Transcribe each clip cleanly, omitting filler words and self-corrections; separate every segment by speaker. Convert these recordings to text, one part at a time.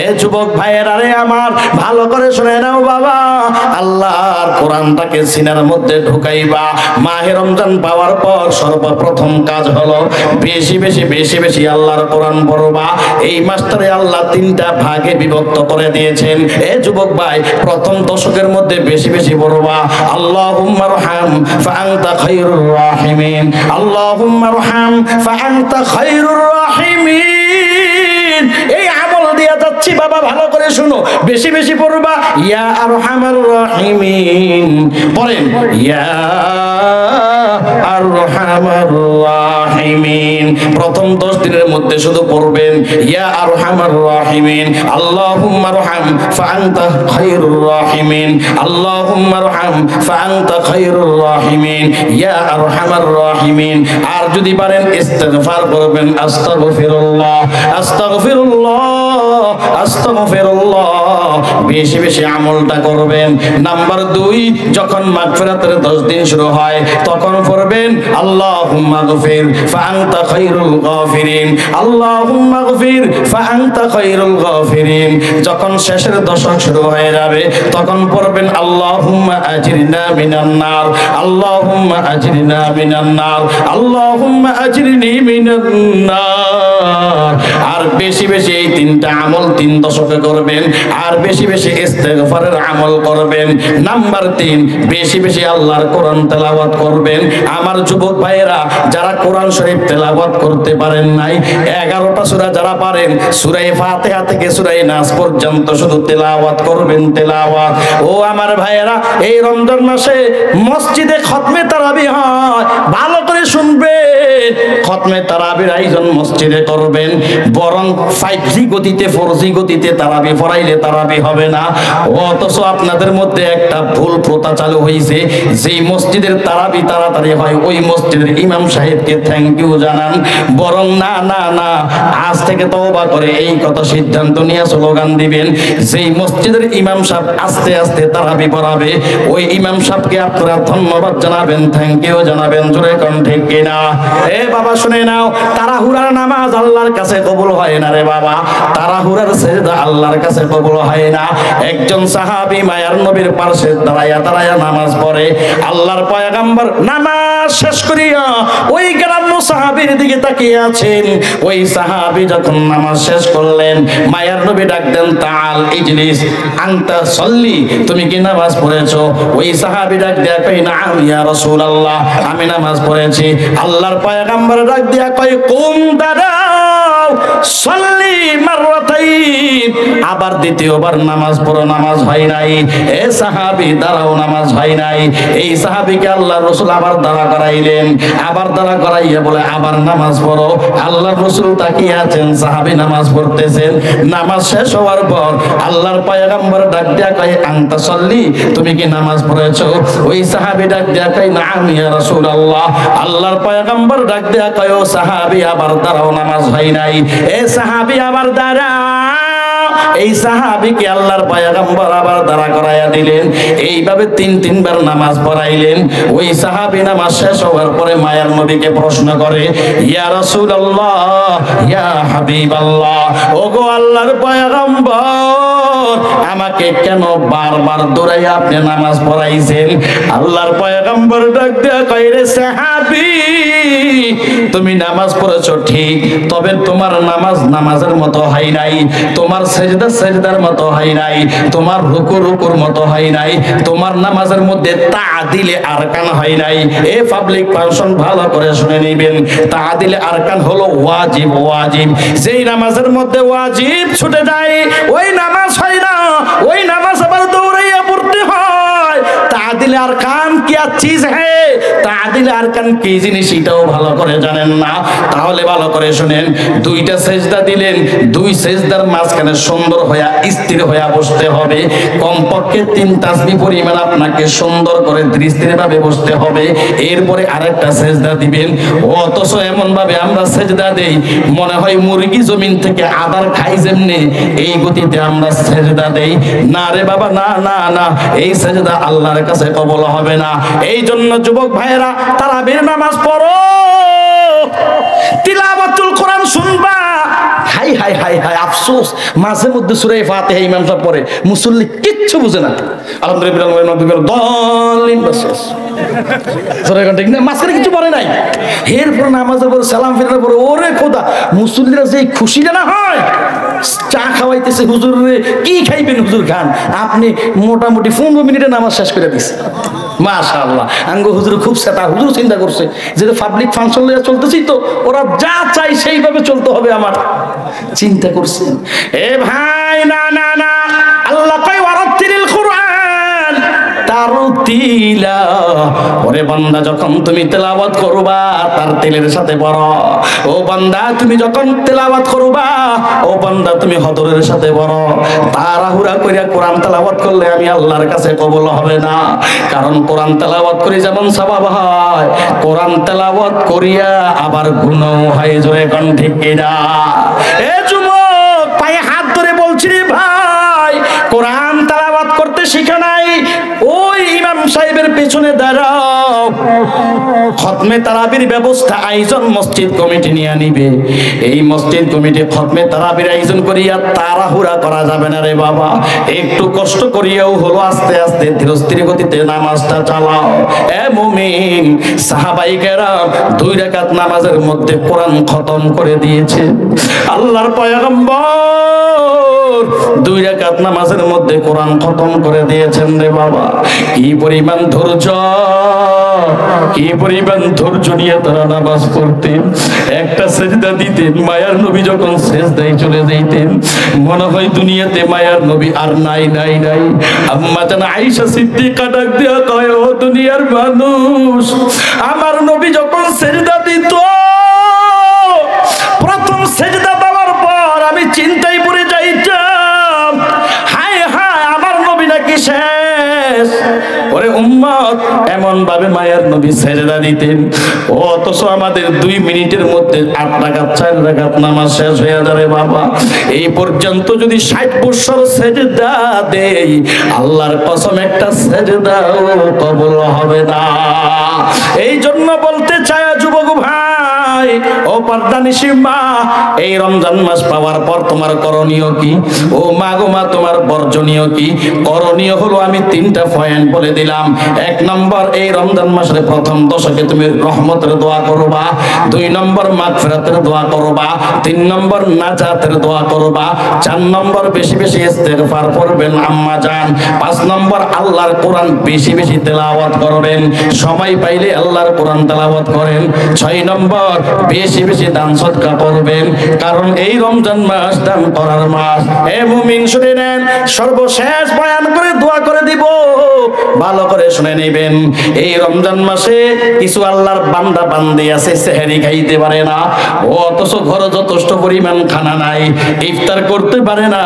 Speaker 1: এ যুবক ভাইয়েরা রে আমার, ভালো করে শুনে নাও বাবা, আল্লাহর কোরআনটাকে সিনার মধ্যে ঢুকাইবা। মাহে রমজান পাওয়ার পর সর্বপ্রথম কাজ হলো বেশি বেশি বেশি বেশি আল্লাহর কোরআন পড়বা। এই মাসটারে আল্লাহ 3টা ভাগে বিভক্ত করে দিয়েছেন। এ যুবক ভাই, প্রথম দশকের মধ্যে বেশি বেশি পড়বা আল্লাহুম্মা রহম ফাআনতা খায়রুর রাহিমিন, আল্লাহুম্মা রহম ফাআনতা খায়রুর রাহিমিন। এই আমল দিয়া যাচ্ছি বাবা, ভালো করে শুনো, বেশি বেশি পড়বা ইয়া আরহামার রাহিমিন। পড়েন ইয়া আরহামার রাহিমিন। প্রথম 10 দিনের মধ্যে শুধু পড়বেন ইয়া আরহামার রাহিমিন, আল্লাহুম্মা রহম ফাআনতা খায়রুর রাহিমিন, আল্লাহুম্মা রহম ফাআনতা খায়রুর রাহিমিন, ইয়া আরহামার রাহিমিন। আর যদি পারেন ইস্তিগফার করবেন, আস্তাগফিরুল্লাহ আস্তাগফিরুল্লাহ আস্তাগফিরুল্লাহ। বেশি বেশি আমলটা করবেন। নাম্বার 2, যখন মাগফিরাতের 10 দিন শুরু হয় তখন পড়বেন আল্লাহুম্মা গফির ফাআনতা খায়রুল গাফিরিন, আল্লাহুম্মা গফির ফাআনতা খায়রুল গাফিরিন। যখন শেষের দশক শুরু হয়ে যাবে তখন পড়বেন আল্লাহুম্মা আজরিনা মিনান নার, আল্লাহুম্মা আজরিনা মিনান নার, আল্লাহুম্মা আজরিনি মিনান নার। আর বেশি বেশি এই 3টা আমল 3 দশকে করবেন। আর বেশি বেশি ইস্তিগফারের আমল করবেন। নাম্বার 3, বেশি বেশি আল্লাহর কোরআন তেলাওয়াত করবেন। আমার যুবক ভাইয়েরা, যারা কোরআন শরীফ তেলাওয়াত করতে পারেন নাই, 11টা সূরা যারা পারেন, সূরা ফাতিহা থেকে সূরা নাস পর্যন্ত শুধু তেলাওয়াত করবেন, তেলাওয়াত। ও আমার ভাইয়েরা, এই রমজান মাসে মসজিদে খতমে তারাবিহ হয়, ভালো করে শুনবেন। খতমে তারাবির আয়োজন মসজিদে করবেন, বরং 5G গতিতে 4G গতিতে তারাবি পড়াইলে তারাবি হবে না। অথচ আপনাদের মধ্যে একটা ভুল প্রথা চালু হয়েছে, যেই মসজিদের তারাবি তাড়াতাড়ি হয় ওই মসজিদের ইমাম সাহেবকে থ্যাংক ইউ জানান। বরং না না না, আজ থেকে তওবা করে এই কথা সিদ্ধান্ত নিয়ে স্লোগান দিবেন, যেই মসজিদের ইমাম সাহেব আস্তে আস্তে তারাবি পড়াবে ওই ইমাম সাহেবকে আপনারা ধন্যবাদ জানাবেন, থ্যাংক ইউ জানাবেন। জোরে কোন ঠিক কিনা? এ বাবা শুনে নাও, তাড়াহুড়ার নামাজ আল্লাহর কাছে কবুল হয় না রে বাবা, তাড়াহুড়ার সিজদা আল্লাহর কাছে কবুল হয় না। একজন সাহাবী মায়ার নবীর পাশে দাঁড়ায়া দাঁড়ায়া নামাজ পড়ে। আল্লাহর পয়গম্বর নামাজ শেষ করিয়া ওই গ্রাম্য সাহাবীর দিকে তাকিয়ে আছেন। ওই সাহাবী যখন নামাজ শেষ করলেন, মায়ার নবী ডাক দেন, তাআল ইজলিস আনতা সল্লি, তুমি কি নামাজ পড়েছো? ওই সাহাবী ডাক দেয়া কই, নাম ইয়া রাসূলুল্লাহ, আমি নামাজ পড়েছি। আল্লাহর পয়গম্বর ডাক দেয়া কই, কুম দাঁড়াও, সল্লি মাররাতাইন, আবার দ্বিতীয়বার নামাজ পড়ো, নামাজ হয় নাই। এ সাহাবী দাঁড়াও, নামাজ হয় নাই। এই সাহাবীকে আল্লাহর রাসূল আবার দাঁড়া করাইলেন, আবার দাঁড়া করাইয়া বলে আবার নামাজ পড়ো। আল্লাহর রাসূল তাকিয়ে আছেন, সাহাবী নামাজ পড়তেছেন। নামাজ শেষ হওয়ার পর আল্লাহর পয়গম্বর ডাক দেয়া কয়, আনতা সল্লি, তুমি কি নামাজ পড়েছো? ওই সাহাবী ডাক দেয়া কয়, নাম ইয়া রাসূলুল্লাহ। আল্লাহর পয়গম্বর ডাক দেয়া কয়, ও সাহাবী আবার দাঁড়াও, নামাজ হয় নাই। এ সাহাবী আবার দাঁড়াও। এই সাহাবীকে আল্লাহর পয়গম্বর আবার দাঁড়া করাইয়া দিলেন। এইভাবে 3বার নামাজ পড়াইলেন। ওই সাহাবী নামাজ শেষ হওয়ার পরে মায়ার নবীকে প্রশ্ন করে, ইয়া রাসূলুল্লাহ, ইয়া হাবিবাল্লাহ, ওগো আল্লাহর পয়গম্বর, আমাকে কেন বারবার দৌড়াইয়া আপনি নামাজ পড়াইছেন? আল্লাহর পয়গম্বর ডাক দেয়া কয়, রে সাহাবী, তুমি নামাজ পড়েছো ঠিক, তবে তোমার নামাজ নামাজের মতো হয় নাই, তোমার সেজদা সেজদার মতো হয় নাই, তোমার রুকু রুকুর মতো হয় নাই, তোমার নামাজের মধ্যে তাআদিলে আরকান হয় নাই। এ পাবলিক ফাংশন ভালো করে শুনে নেবেন, তাআদিলে আরকান হলো ওয়াজিব। ওয়াজিব যেই নামাজের মধ্যে ওয়াজিব ছুটে যায় ওই নামাজ হয় না, ওই নামাজ আবার দৌড়াইয়া পড়তে হয়। তাআদিলে আরকান কি চিজ হে, তাআদিলে আরকান কি জিনিস এটাও ভালো করে জানেন না। তাহলে ভালো করে শুনেন, 2টা সেজদা দিলেন, 2 সেজদার মাঝখানে সুন্দর হইয়া স্থির হইয়া বসতে হবে। কমপক্ষে 3 তাসবিহ পরিমাণ আপনাকে সুন্দর করে দৃষ্টিভাবে বসতে হবে। এরপরে আরেকটা সেজদা দিবেন। অথচ এমন ভাবে আমরা সেজদা দেই মনে হয় মুরগি জমিন থেকে আদার খাই যেমনি, এই গতিতে আমরা সেজদা দেই। না রে বাবা, না না না, এই সেজদা আল্লাহর কাছে কবুল হবে না। এই জন্য যুবক ভাইয়েরা, তারাবির নামাজ পড়ো, তিলাওয়াতুল কোরআন শুনবা, হাই হাই হাই হাই আফসোস, মাঝে মধ্যে সূরা ফাতিহা ইমাম সাহেব পড়ে, মুসল্লি কিচ্ছু বুঝে না, মাঝখানে কিছু পড়ে নাই, এরপর নামাজের পর সালাম ফিরানোর পরে ওরে খোদা মুসল্লিরা যে খুশিটা না হয়, চা খাওয়াইতেছে হুজুর রে, কি খাইবেন হুজুর খান, আপনি মোটামুটি 15 মিনিটে নামাজ শেষ করে দিচ্ছে। মাশাআল্লাহ, আঙ্গ হুজুর খুব সেটা, হুজুর চিন্তা করছে যে পাবলিক ফাংশন লইয়া চলতেছি তো, ওরা যা চাই সেইভাবে চলতে হবে আমার, চিন্তা করছেন। এ ভাই না না না, আল্লাহ কয় ওয়ারাতিল কুরআন তারতিলা, ওরে বান্দা যখন তুমি তেলাওয়াত করবা তার তিলের সাথে পড়ো, ও বান্দা তুমি যখন তেলাওয়াত করবা, ও বান্দা তুমি হদরের সাথে পড়ো। তাড়াহুড়া কইরা কোরআন তেলাওয়াত করলে আমি আল্লাহর কাছে কবুল হবে না, কারণ কোরআন তেলাওয়াত করে যেমন সওয়াব হয়, কোরআন তেলাওয়াত করিয়া আবার গুনাহ হয়। জোরে কোন ঠিক কিনা? এ যুবক পায়ে হাত ধরে বলছি রে ভাই, কোরআন তেলাওয়াত করতে শিখে নাই, ওই ইমাম সাহেবের পেছনে দাঁড়াও, খতমে তারাবির ব্যবস্থা আয়োজন মসজিদ কমিটি নিয়ে নিবে, এই মসজিদ কমিটি খতমে তারাবির আয়োজন করিয়া তাড়াহুড়া করা যাবে না রে বাবা, একটু কষ্ট করিয়াও হলো আস্তে আস্তে ধীর স্থির গতিতে নামাজটা চালাও। এ মুমিন, সাহাবায়ে কেরাম 2 রাকাত নামাজের মধ্যে কোরআন খতম করে দিয়েছে, আল্লাহর পয়গম্বর 2 রাকাত নামাজের মধ্যে কোরআন খতম করে দিয়েছেন রে বাবা। কি পরিমাণ ধৈর্য, কি পরিমাণ ধৈর্য নিয়ে তারা নামাজ পড়তেন, একটা সেজদা দিতেন, মায়ার নবী যখন সেজদায় চলে যাইতেন মনে হয় দুনিয়াতে মায়ার নবী আর নাই নাই নাই। আম্মা জান আয়েশা সিদ্দিকা ডাক দিয়া কয়, ও দুনিয়ার মানুষ, আমার নবী যখন সেজদা দিত, প্রথম সেজদা দেওয়ার পর আমি চিন্তায় পড়ে যাইতাম, হায় হায় আমার নবী নাকি শেষ। ওরে উম্মত, এমন ভাবে মায়ের নবী সেজদা দিতেন, অথচ আমাদের 2 মিনিটের মধ্যে 8 রাকাত 4 রাকাত নামাজ শেষ হয়ে যাবে বাবা। এই পর্যন্ত যদি 60 বছর সেজদা দেই, আল্লাহর কসম একটা সেজদাও কবুল হবে না। এই জন্য বলতে চাই যুবক ভাই, ও পর্দানিশী মা, এই রমজান মাস পাওয়ার পর তোমার করণীয় কি? ও মা গো মা, তোমার বর্জনীয় কি? করণীয় হলো আমি 3টা পয়েন্ট বলে দিলাম। 1 নম্বর, এই রমজান মাসের প্রথম দশকে তুমি রহমতের দোয়া করবা। 2 নম্বর, মাগফিরাতের দোয়া করবা। 3 নম্বর, নাজাতের দোয়া করবা। 4 নম্বর, বেশি বেশি ইস্তেগফার করবেন আম্মা জান। 5 নম্বর, আল্লাহর কোরআন বেশি বেশি তেলাওয়াত করবেন, সময় পাইলে আল্লাহর কোরআন তেলাওয়াত করেন। 6 নম্বর, বেশি বেশি দান সদকা করবেন, কারণ এই রমজান মাস দান করার মাস। হে মুমিন শুনে নেন, সর্বশেষ বয়ান করে দোয়া করে দিব, ভালো করে শুনে নেবেন। এই রমজান মাসে কিছু আল্লাহর বান্দা বান্দি আছে সেহরি খাইতে পারে না, অথচ ঘরে যথেষ্ট পরিমাণ খানা নাই, ইফতার করতে পারে না,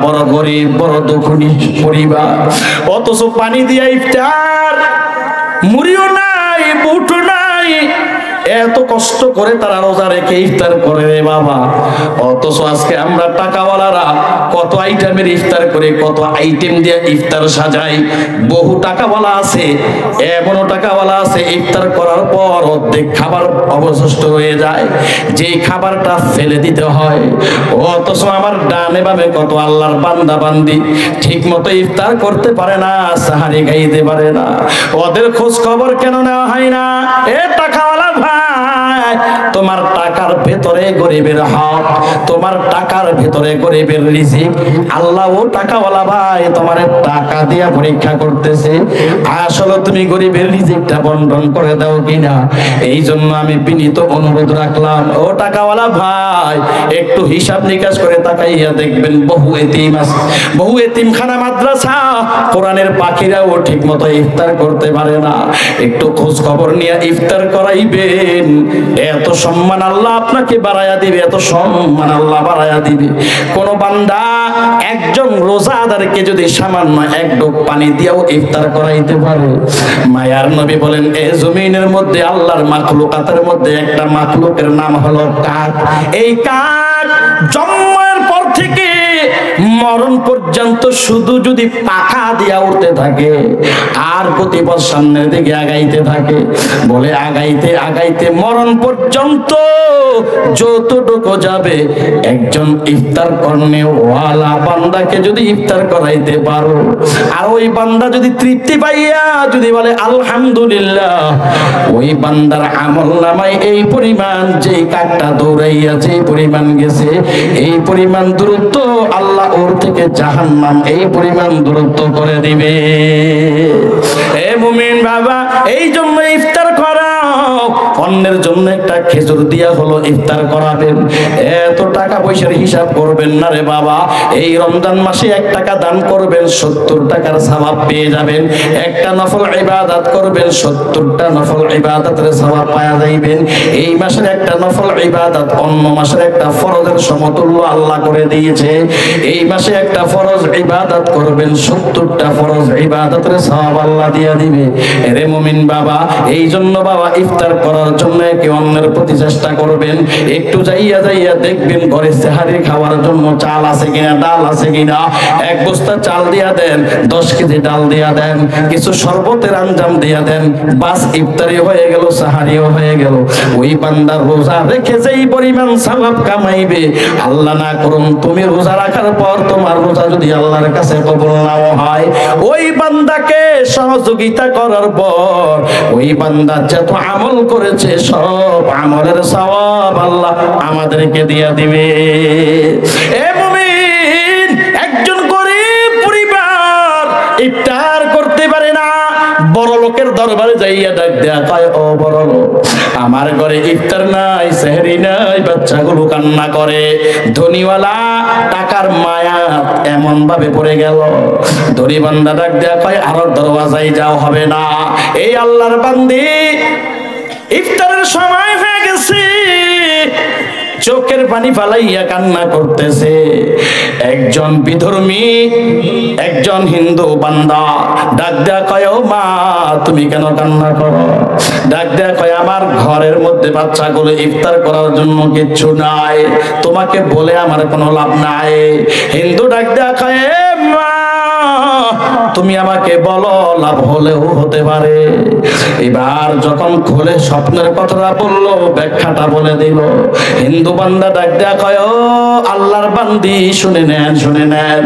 Speaker 1: বড় গরিব বড় দুঃখী পরিবার, অথচ পানি দিয়া ইফতার, মুড়িও নাই, বুটও নাই, এত কষ্ট করে তারা রোজা রেখে ইফতার করে রে বাবা। অথচ আজকে আমরা টাকাওয়ালারা কত আইটেমের ইফতার করে, কত আইটেম দিয়ে ইফতার সাজাই। বহু টাকাওয়ালা আছে, এমনও টাকাওয়ালা আছে ইফতার করার পর অর্ধেক খাবার অবশিষ্ট হয়ে যায়, যেই খাবারটা ফেলে দিতে হয়। অথচ আমার ডানে বামে কত আল্লাহর বান্দা বান্দি ঠিক মতো ইফতার করতে পারে না, সাহারি খাইতে পারে না, ওদের খোঁজ খবর কেন নেওয়া হয় না? এ টাকাওয়ালা ভাই, তোমার টাকার ভেতরে গরিবের হক, তোমার টাকার ভেতরে গরিবের রিজিক। আল্লাহ ও টাকাওয়ালা ভাই তোমার টাকা দিয়া পরীক্ষা করতেছে, আসলে তুমি গরিবের রিজিকটা বন্টন করে দাও কিনা। এই জন্য আমি বিনীত অনুরোধ রাখলাম, ও টাকাওয়ালা ভাই একটু হিসাব নিকাশ করে তাকাইয়া দেখবেন, বহু এতিম আছে, বহু এতিমখানা মাদ্রাসা, কোরআনের পাখিরাও ঠিক মতো ইফতার করতে পারে না। একটু খোঁজ খবর নিয়ে ইফতার করাইবেন, এত সম্মান আল্লাহ আপনাকে বাড়ায়া দিবে, এত সম্মান আল্লাহ বাড়ায়া দিবে। কোন বান্দা একজন রোজাদারকে যদি সামান্য 1 ডোক পানি দিয়েও ইফতার করাইতে পারে, মায়ার নবী বলেন এই জমিনের মধ্যে আল্লাহর মাখলুকাতের মধ্যে একটা মাখলুকের নাম হলো কাক। এই কাক জন্মের পর থেকে মরণ পর্যন্ত শুধু যদি পাখা দিয়া উঠতে থাকে আর প্রতিপদ সামনের দিকে আগাইতে থাকে, বলে আগাইতে আগাইতে মরণ পর্যন্ত যতটুকু যাবে, একজন ইফতার করনে ওয়ালা বান্দাকে যদি ইফতার করাইতে পারো, আর ওই বান্দা যদি তৃপ্তি পাইয়া যদি বলে আলহামদুলিল্লাহ, ওই বান্দার আমল নামায় এই পরিমাণ, যে কাকটা দৌড়াইয়া যে পরিমাণ গেছে, এই পরিমাণ দূরত্ব আল্লাহ ওর থেকে জাহান্নাম এই পরিমাণ দূরত্ব করে দিবে। এ মুমিন বাবা, এই জন্য ইফতার করা, অন্যের জন্য একটা খেজুর দিয়া হলো ইফতার করাবেন, এত টাকা পয়সার হিসাব করবেন না রে বাবা। এই রমজান মাসে 1 টাকা দান করবেন, 70 টাকার সওয়াব পেয়ে যাবেন। একটা নফল ইবাদত করবেন, 70টা নফল ইবাদতের সওয়াব পাওয়া যাইবেন। এই মাসের একটা নফল ইবাদত অন্য মাসের একটা ফরজের সমতুল্য আল্লাহ করে দিয়েছে। এই মাসে একটা ফরজ ইবাদত করবেন, 70টা ফরজ ইবাদতের সওয়াব আল্লাহ দিয়ে দিবে। রে মুমিন বাবা, এই জন্য বাবা ইফতার করার জন্য একে অন্যের প্রতি চেষ্টা করবেন। একটু যাইয়া যাইয়া দেখবেন ঘরে সেহারি খাওয়ার জন্য চাল আছে কিনা, ডাল আছে কিনা। 1 বস্তা চাল দিয়া দেন, 10 কেজি ডাল দিয়া দেন, কিছু শরবতের আঞ্জাম দিয়া দেন, বাস ইফতারি হয়ে গেল, সাহারিও হয়ে গেল। ওই বান্দার রোজা রেখে যেই পরিমাণ সওয়াব কামাইবে, আল্লাহ না করুন তুমি রোজা রাখার পর তোমার রোজা যদি আল্লাহর কাছে কবুল নাও হয়, ওই বান্দাকে সহযোগিতা করার পর ওই বান্দা যত আমল করেছে সব আমলের সওয়াব আল্লাহ আমাদেরকে দিয়া দিবে। এ মুমিন, একজন গরিব পরিবার ইফতার করতে পারে না, বড় লোকের দরবারে যাইয়া ডাক দেয়া কয়, ও বড় লোক, আমার ঘরে ইফতার নাই, সেহরি নাই, বাচ্চাগুলো কান্না করে। ধনীওয়ালা টাকার মায়া এমন ভাবে পড়ে গেল, ধনী বান্দা ডাক দেয়া কয়, আরো দরওয়াজায় যাও, হবে না। এই আল্লাহর বান্দি ইফতারের সময় হয়ে গেছে, চোখের পানি ফালাইয়া কান্না করতেছে। একজন বিধর্মী, একজন হিন্দু বান্দা ডাক দেয়া কয়, ও মা, তুমি কেন কান্না করো? ডাক দেয়া কয়, আমার ঘরের মধ্যে বাচ্চাগুলো ইফতার করার জন্য কিচ্ছু নাই, তোমাকে বলে আমার কোনো লাভ নাই। হিন্দু ডাক দেয়া কয়, মা, তুমি আমাকে বলো, লাভ হলেও হতে পারে। এবার যখন খুলে স্বপ্নের কথাটা বললো, ব্যাখ্যাটা বলে দিল। হিন্দু বান্দা ডাক দেয়া কয়, ও আল্লাহর বান্দি, শুনে নেন, শুনে নেন,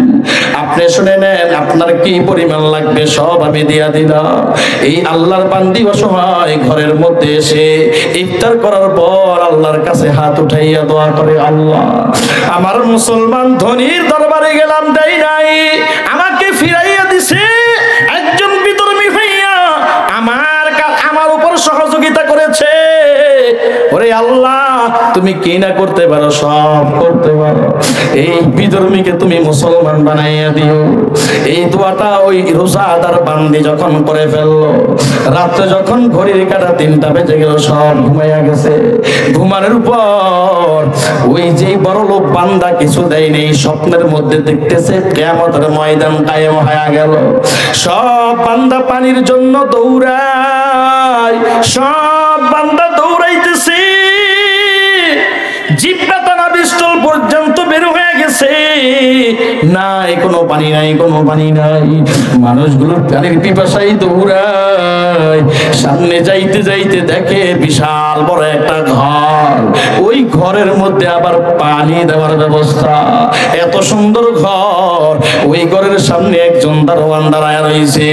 Speaker 1: আপনি শুনে নেন, আপনার কি পরিমাণ লাগবে সব আমি দিয়া দিলাম। এই আল্লাহর বান্দি অসহায় ঘরের মধ্যে এসে ইফতার করার পর আল্লাহর কাছে হাত উঠাইয়া দোয়া করে, আল্লাহ, আমার মুসলমান ধনীর দরবারে গেলাম, দেই নাই, আমাকে ফিরাইয়া দিছে। একজন বিধর্মী ভাইয়া আমার উপর সহযোগিতা করেছে। ওরে আল্লাহ, তুমি কি না করতে পারো, সব করতে পারো। এই বিধর্মীকে তুমি মুসলমান বানাইয়া দিও। এই দোয়াটা ওই রোজাদার বান্দি যখন করে ফেললো, রাত্রে যখন ঘড়ির কাঁটা 3টা বেজে গেল, সব ঘুমাইয়া গেছে। ঘুমানোর পর ওই যে বড় লোক বান্দা কিছু দেয় নেই, স্বপ্নের মধ্যে দেখতেছে কিয়ামতের ময়দান কায়েম হয়ে গেল। সব বান্দা পানির জন্য দৌড়ায়, সব বান্দা দৌড়াইতেছে, জিহ্বা টানা পিস্তল পর্যন্ত বের হয়ে গেছে, নাই কোনো পানি, নাই কোনো পানি নাই। মানুষগুলোর পানির পিপাসায় দৌড়ায়। সামনে যাইতে যাইতে দেখে বিশাল বড় একটা ঘর, ওই ঘরের মধ্যে আবার পানি দেওয়ার ব্যবস্থা। এত সুন্দর ঘর, ওই ঘরের সামনে একজন দারোয়ান দাঁড়ায় রয়েছে।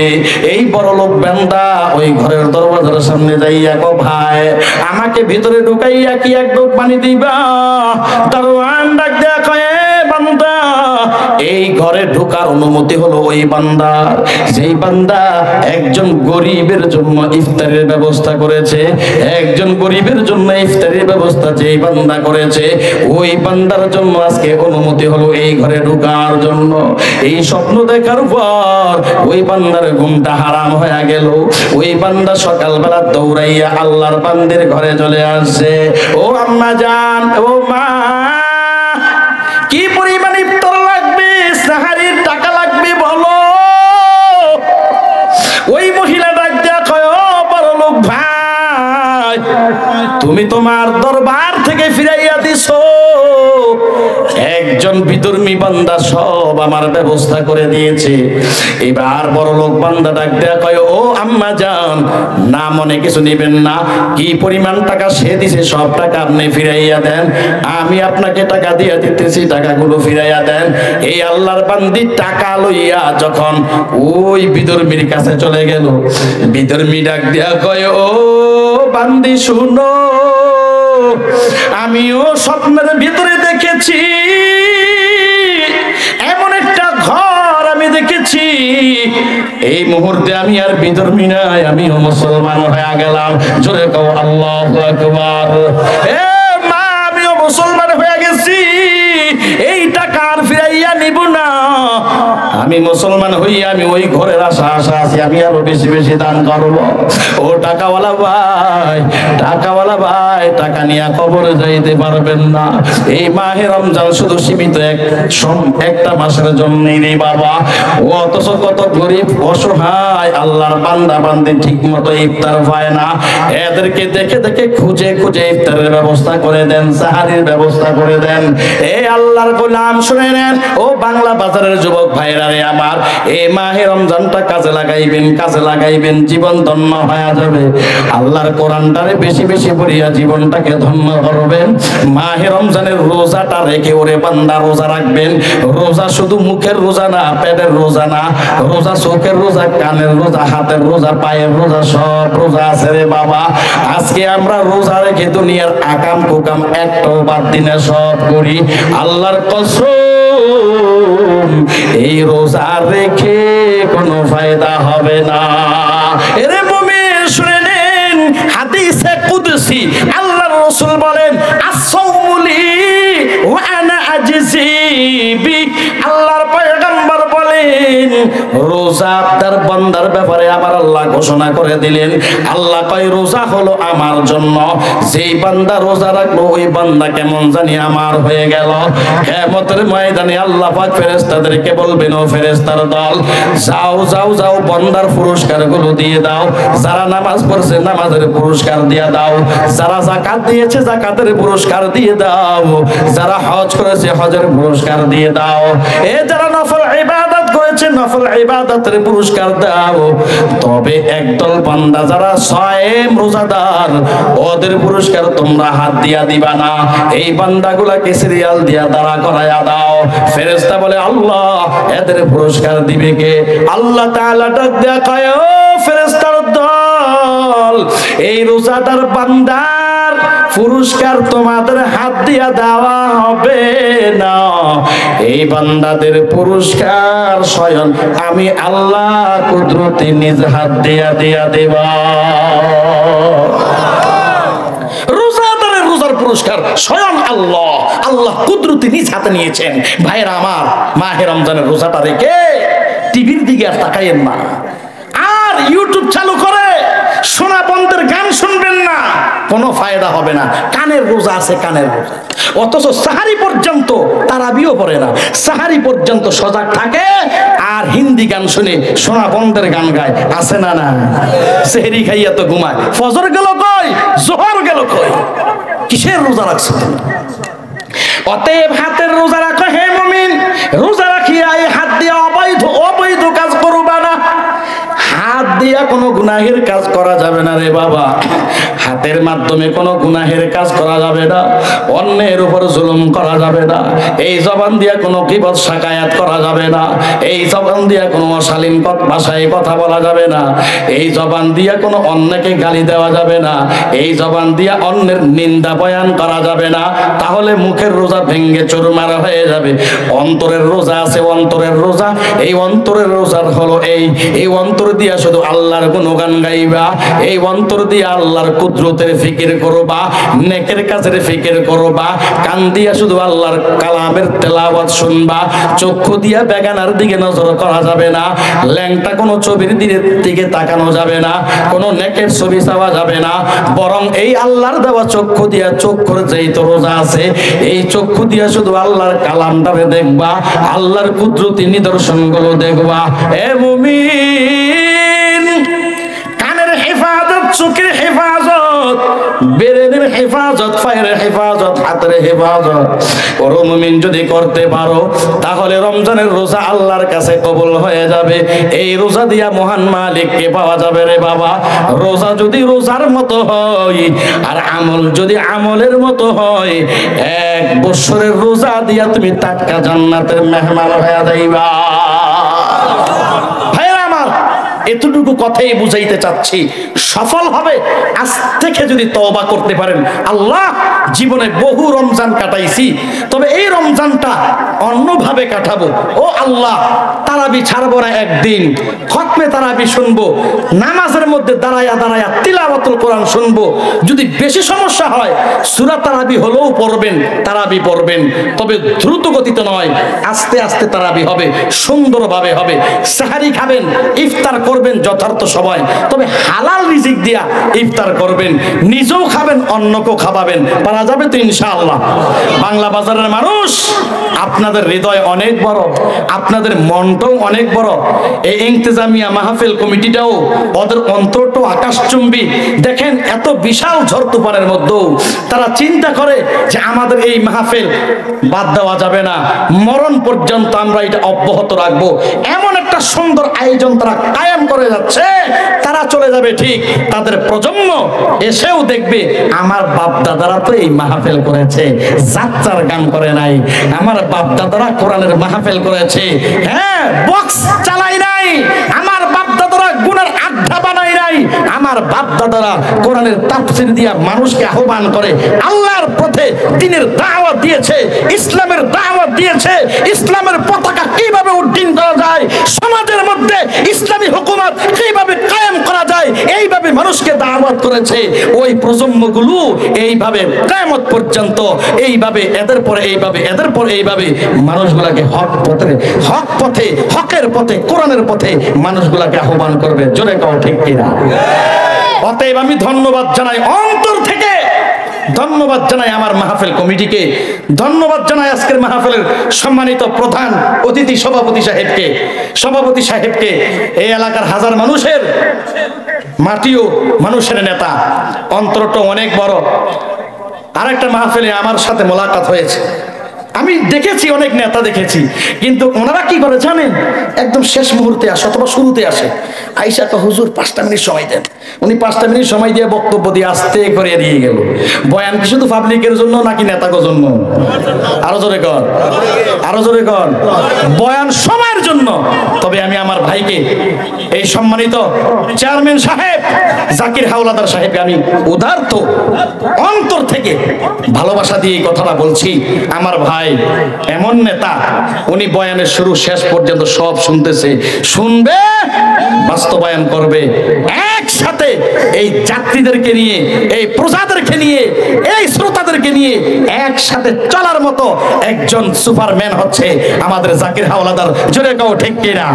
Speaker 1: এই বড় লোক বান্দা ওই ঘরের দরওয়াজার সামনে যাইয়া কো, ভাই, আমাকে ভিতরে ঢুকাইয়া কি এক ডোক পানি দিবা? দারোয়ান ডাক দেয়া কয়, বান্দা, এই ঘরে ঢোকার অনুমতি হলো ওই বান্দা, যেই বান্দা একজন গরিবের জন্য ইফতারের ব্যবস্থা করেছে। একজন গরিবের জন্য ইফতারের ব্যবস্থা যেই বান্দা করেছে, ওই বান্দার জন্য আজকে অনুমতি হলো এই ঘরে ঢোকার জন্য। এই স্বপ্ন দেখার পর ওই বান্দার ঘুমটা হারাম হয়ে গেল। ওই বান্দা সকালবেলা দৌড়াইয়া আল্লাহর বান্দির ঘরে চলে আসছে। ও আম্মা জান, ও মা, কি পরিমাণ ইফতার লাগবে, সাহারির টাকা লাগবে বলো। ওই মহিলা ডাক দেয়া কয়, ও বড় লোক ভাই, তুমি তোমার দরবার থেকে ফিরাইয়া দিছো। একজন বিধর্মী বান্দা সব আমার ব্যবস্থা করে দিয়েছে। এবার বড় লোক বান্দা ডাক দেয়া কয়, ও আম্মা জান, না মনে কিছু নিবেন না, কি পরিমাণ টাকা সে দিছে সব টাকা আপনি ফিরাইয়া দেন, আমি আপনাকে টাকা দিয়ে দিতেছি, টাকাগুলো ফিরাইয়া দেন। এই আল্লাহর বান্দি টাকা লইয়া যখন ওই বিধর্মীর কাছে চলে গেল, বিধর্মী ডাক দেয়া কয়, ও বান্দি শুনো, আমিও স্বপ্নের ভিতরে দেখেছি এমন একটা ঘর আমি দেখেছি, এই মুহূর্তে আমি আর বিধর্মী নাই, আমিও মুসলমান হয়ে গেলাম। জোরে কও আল্লাহু আকবার। এ মা, আমিও মুসলমান হয়ে গেছি, এই টাকা আর ফিরাইয়া নিব না, আমি মুসলমান হইয়া আমি ওই ঘরের আশা আছি, আমি আরো বেশি বেশি দান করব। ও টাকাওয়ালা ভাই, টাকাওয়ালা ভাই, টাকা নিয়ে কবরে যাইতে পারবেন না। এই মাহে রমজান শুধু সীমিত একটা মাসের জন্যই রে বাবা। ও অথচ কত গরিব অসহায় আল্লাহর বান্দা বান্দি ঠিক মতো ইফতার পায় না, এদেরকে দেখে দেখে খুঁজে খুঁজে ইফতারের ব্যবস্থা করে দেন, সাহারির ব্যবস্থা করে দেন। এই আল্লাহর গোলাম শুনে নেন, ও বাংলা বাজারের যুবক ভাইরা রে আমার, এই মাহে রমজানটা কাজে লাগাইবেন, কাজে লাগাইবেন, জীবন ধন্য হয়ে যাবে। আল্লাহর কোরআনটারে বেশি বেশি পড়িয়া জীবনটাকে ধন্য করবেন। মাহে রমজানের রোজাটা রেখে ওরে বান্দা রোজা রাখবেন। রোজা শুধু মুখের রোজা না, পেটের রোজা না, রোজা চোখের রোজা, কানের রোজা, হাতের রোজা, পায়ের রোজা, সব রোজা আছে রে বাবা। আজকে আমরা রোজা রেখে দুনিয়ার আকাম কুকাম একটাও বাদ দিনে সব করি। আল্লাহর কসম, এই রোজা রেখে কোনো ফায়দা হবে না। এরে মুমিন শুনে নেন, হাদিসে কুদসি আল্লাহর রাসূল বলেন, আস-সাওমু লি ওয়া আনা আজজি বি। আল্লাহর পয়গম্বর বলেন, রোজা তার বান্দার ব্যাপারে আবার আল্লাহ ঘোষণা করে দিলেন। আল্লাহ কয়, রোজা হলো আমার জন্য, যেই বান্দা রোজা রাখলো ওই বান্দা কেমন জানি আমার হয়ে গেল। কিয়ামতের ময়দানে আল্লাহ পাক ফেরেশতাদেরকে বলবেন, ও ফেরেশতার দল, যাও যাও যাও, বান্দার পুরস্কারগুলো দিয়ে দাও। যারা নামাজ পড়ছে নামাজের পুরস্কার দিয়ে দাও, যারা যাকাত দিয়েছে যাকাতের পুরস্কার দিয়ে দাও, যারা হজ করেছে হজের পুরস্কার দিয়ে দাও, এ যারা নফল ইবাদত করেছে নফল ইবাদতের পুরস্কার দাও। তবে একদল বান্দা যারা সায়েম রোজাদার, ওদের পুরস্কার তোমরা হাত দিয়া দিবা না, এই বান্দাগুলাকে সিরিয়াল দিয়া দাঁড়া করায়া দাও। ফেরেশতা বলে, আল্লাহ এদের পুরস্কার দিবে কে? আল্লাহ তাআলা ডাক দেয়া কয়, ও ফেরেশতার দল, এই রোজাদার বান্দার পুরস্কার তোমাদের হাত দিয়া দেওয়া হবে না, এই বান্দাদের পুরস্কার স্বয়ং আমি আল্লাহ কুদরতি নিজ হাত দিয়া দিয়া দেবা। রোজাদারের রোজার পুরস্কার স্বয়ং আল্লাহ, আল্লাহ কুদরতি নিজ হাতে নিয়েছেন। ভাইরা আমার, মাহে রমজানের রোজাটা রেখে টিভির দিকে আর তাকাইয়েন না, আর ইউটিউব চালু করে সোনা বন্ধের গান শুনবেন না, কোনো ফায়দা হবে না। কানের রোজা আছে, কানের রোজা। অথচ সাহারি পর্যন্ত তারাবিও পড়ে না, সাহারি পর্যন্ত সজাগ থাকে আর হিন্দি গান শুনে সোনা বন্ধের গান গায়। আছে না? না। সেহরি খাইয়া তো ঘুমায়, ফজর গেল কই, জোহর গেল কই, কিসের রোজা রাখছো? অতএব হাতের রোজা রাখো হে মুমিন, রোজা রাখিয়া এই হাত দিয়ে অবৈধ কাজ করবা না। হাত দিয়া কোনো গুনাহের কাজ করা যাবে না রে বাবা। হাতের মাধ্যমে কোনো গুনাহের কাজ করা যাবে না, অন্যের উপর জুলুম করা যাবে না, এই জবান দিয়া কোনো গীবত শাকায়াত করা যাবে না, এই জবান দিয়া কোনো অশালীন ভাষায় কথা বলা যাবে না, এই জবান দিয়া কোনো অন্যকে গালি দেওয়া যাবে না, এই জবান দিয়া অন্যের নিন্দা বয়ান করা যাবে না। তাহলে মুখের রোজা ভেঙ্গে চুরমার হয়ে যাবে। অন্তরের রোজা আছে, অন্তরের রোজা। এই অন্তরের রোজার হলো এই অন্তর দিয়া শুধু আল্লাহর গুণগান গাইবা, এই অন্তর দিয়া আল্লাহর কুদরতের ফিকির করবা, নেকের কাজের ফিকির করবা, কান দিয়া শুধু আল্লাহর কালামের তেলাওয়াত শুনবা, চক্ষু দিয়া বেগানার দিকে নজর করা যাবে না, ল্যাংটা কোনো ছবির দিকে তাকানো যাবে না, কোনো নেকের ছবি চাওয়া যাবে না, বরং এই আল্লাহর দেওয়া চক্ষু দিয়া, চক্ষুর যেই তো রোজা আছে, এই চক্ষু দিয়া শুধু আল্লাহর কালামটারে দেখবা, আল্লাহর কুদরতি নিদর্শনগুলো দেখবা। এ মুমিন, কানের হেফাজত, চোখের হেফাজত, বেরেনের হেফাজত, পায়ের হেফাজত, হাতের হেফাজত। ওর মুমিন যদি করতে পারো তাহলে রমজানের রোজা আল্লাহর কাছে কবুল হয়ে যাবে। এই রোজা দিয়া মহান মালিককে পাওয়া যাবে রে বাবা। রোজা যদি রোজার মতো হয় আর আমল যদি আমলের মতো হয়, 1 বছরের রোজা দিয়া তুমি টাটকা জান্নাতের মেহমান হয়ে যাইবা। এতটুকু কথাই বুঝাইতে চাচ্ছি, সফল হবে আজ থেকে যদি তওবা করতে পারেন। আল্লাহ, জীবনে বহু রমজান কাটাইছি, তবে এই রমজানটা অন্যভাবে কাটাবো। ও আল্লাহ, তারাবি ছাড়বো না, একদিন খতমে তারাবি শুনবো, নামাজের মধ্যে দাঁড়ায়া দাঁড়ায়া তিলাওয়াতুল কোরআন শুনবো। যদি বেশি সমস্যা হয় সূরা তারাবি হলেও পড়বেন, তারাবি পড়বেন, তবে দ্রুত গতিতে নয়, আস্তে আস্তে তারাবি হবে, সুন্দরভাবে হবে। সাহারি খাবেন, ইফতার করবেন যথার্থ সময়, তবে হালাল রিজিক দিয়া ইফতার করবেন, নিজেও খাবেন, অন্যকেও খাওয়াবেন। পারা যাবে তো ইনশাআল্লাহ। বাংলা বাজারের মানুষ, আপনাদের হৃদয় অনেক বড়, আপনাদের মনটাও অনেক বড়। এই ইন্তেজামিয়া মাহফিল কমিটিটাও, ওদের অন্তরটাও আকাশচুম্বী। দেখেন, এত বিশাল ঝড় তুফানের মধ্যেও তারা চিন্তা করে যে আমাদের এই মাহফিল বাদ দেওয়া যাবে না, মরণ পর্যন্ত আমরা এটা অব্যাহত রাখবো। এমন একটা সুন্দর আয়োজন তারা কায়েম করে যাচ্ছে। তারা চলে যাবে ঠিক, তাদের প্রজন্ম এসেও দেখবে আমার বাপ দাদারা তো এই মাহফিল করেছে, যাত্রার গান করে নাই। আমার বাপ দাদারা কোরআনের মাহফিল করেছে, হ্যাঁ, বক্স চালাই নাই। আমার বাপ দাদারা গুনার আড্ডা বানাই নাই। আমার বাপ দাদারা কোরআনের তাফসীর দিয়া মানুষকে আহ্বান করে আল্লাহর পথে, দ্বীনের দাওয়াত দিয়েছে, ইসলামের দাওয়াত দিয়েছে। ইসলামের পতাকা কিভাবে উড্ডীন করা যায়, সমাজের মধ্যে ইসলামী হুকুমত কিভাবে কায়েম করা যায়, এইভাবে মানুষকে দাওয়াত করেছে। ওই প্রজন্মগুলো এইভাবে কিয়ামত পর্যন্ত এইভাবে, এদের পরে এইভাবে, এদের পরে এইভাবে মানুষগুলাকে হক পথে, হকের পথে, কোরআনের পথে মানুষগুলাকে আহ্বান করবে। জোরে কও ঠিক কিনা? অতএব আমি ধন্যবাদ জানাই, অন্তর থেকে ধন্যবাদ জানাই আমার মাহফিল কমিটিকে, ধন্যবাদ জানাই আজকের মাহফিলের সম্মানিত প্রধান অতিথি সভাপতি সাহেবকে, এই এলাকার হাজার মানুষের মাটিও মানুষের নেতা, অন্তরটা অনেক বড়। আরেকটা মাহফিলে আমার সাথে মোলাকাত হয়েছে, আমি দেখেছি অনেক নেতা দেখেছি, কিন্তু ওনারা কি করে জানেন, একদম শেষ মুহূর্তে আসে অথবা শুরুতে আসে, আইসা তো হুজুর 5টা মিনিট সময় দেন। উনি 5টা মিনিট সময় দিয়ে বক্তব্য দিয়ে আস্তে করে দিয়ে গেল। বয়ান কি শুধু পাবলিকের জন্য নাকি নেতাদের জন্য? আরো জোরে কর, আরো জোরে কর। বয়ান সবার জন্য। তবে আমি আমার ভাইকে, এই সম্মানিত চেয়ারম্যান সাহেব জাকির হাওলাদার সাহেবকে আমি উদারত অন্তর থেকে ভালোবাসা দিয়ে এই কথাটা বলছি। আমার ভাই এমন নেতা, উনি বয়ানের শুরু শেষ পর্যন্ত সব শুনতেছে, শুনবে, বাস্তবায়ন করবে। একসাথে এই যাত্রীদেরকে নিয়ে, এই প্রজাদেরকে নিয়ে, এই শ্রোতাদেরকে নিয়ে একসাথে চলার মতো একজন সুপারম্যান হচ্ছে আমাদের জাকির হাওলাদার। জোরে কও ঠিক কিনা?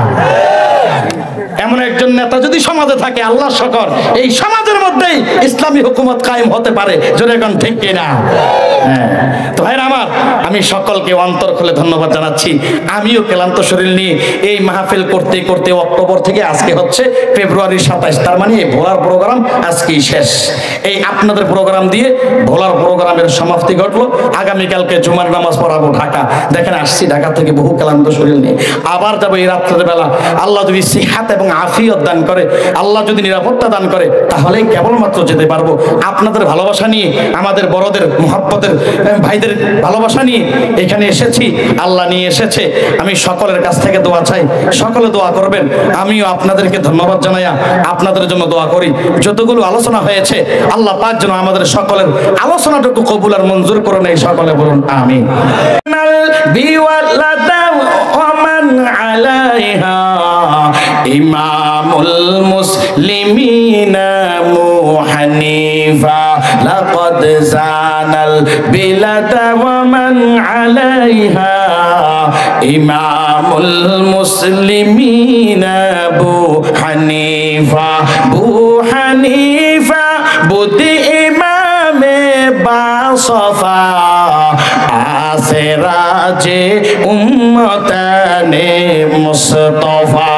Speaker 1: এমন একজন নেতা যদি সমাজে থাকে, আল্লাহ শকর, এই সমাজের মধ্যেই ইসলামী হুকুমত কায়েম হতে পারে। জোরে কোন ঠিক কিনা? তো ভাইরা আমার, আমি সকলকে অন্তর খুলে ধন্যবাদ জানাচ্ছি। আমিও ক্লান্ত শরীর নিয়ে এই মাহফিল করতে করতে অক্টোবর থেকে আজকে হচ্ছে ফেব্রুয়ারি 27, তার মানে এই ভোলার প্রোগ্রাম আজকেই শেষ। এই আপনাদের প্রোগ্রাম দিয়ে ভোলার প্রোগ্রামের সমাপ্তি ঘটলো। আগামীকালকে জুমার নামাজ পড়াবো ঢাকা। দেখেন, আসছি ঢাকা থেকে বহু ক্লান্ত শরীর নিয়ে, আবার যাবো এই রাত্রের বেলা। আল্লাহ যদি সিহাত এবং আফিয়ত দান করে, আল্লাহ যদি নিরাপত্তা দান করে, তাহলে কেবলমাত্র যেতে পারবো। আপনাদের ভালোবাসা নিয়ে, আমাদের বড়দের মুহাব্বতের ভাইদের ভালোবাসা নিয়ে এখানে এসেছি, আল্লাহ নিয়ে এসেছে। আমি সকলের কাছ থেকে দোয়া চাই, সকলে দোয়া করবেন। আমিও আপনাদেরকে ধন্যবাদ জানাইয়া আপনাদের জন্য দোয়া করি। যতগুলো আলোচনা হয়েছে, আল্লাহ পাক যেন আমাদের সকলের আলোচনাটুকু কবুল আর মঞ্জুর করুন। এই সকলে বলুন আমিন। আলাইহা ইমামুল মুসলিমিন আবু হানিফা লাকাদ জানাল বিলাদ ওয়া মান আলাইহা ইমামুল মুসলিমিন আবু হানিফা বুদ্ধি ইমামে বাসফা আসে রাজে উম্মতানে মুস্তফা।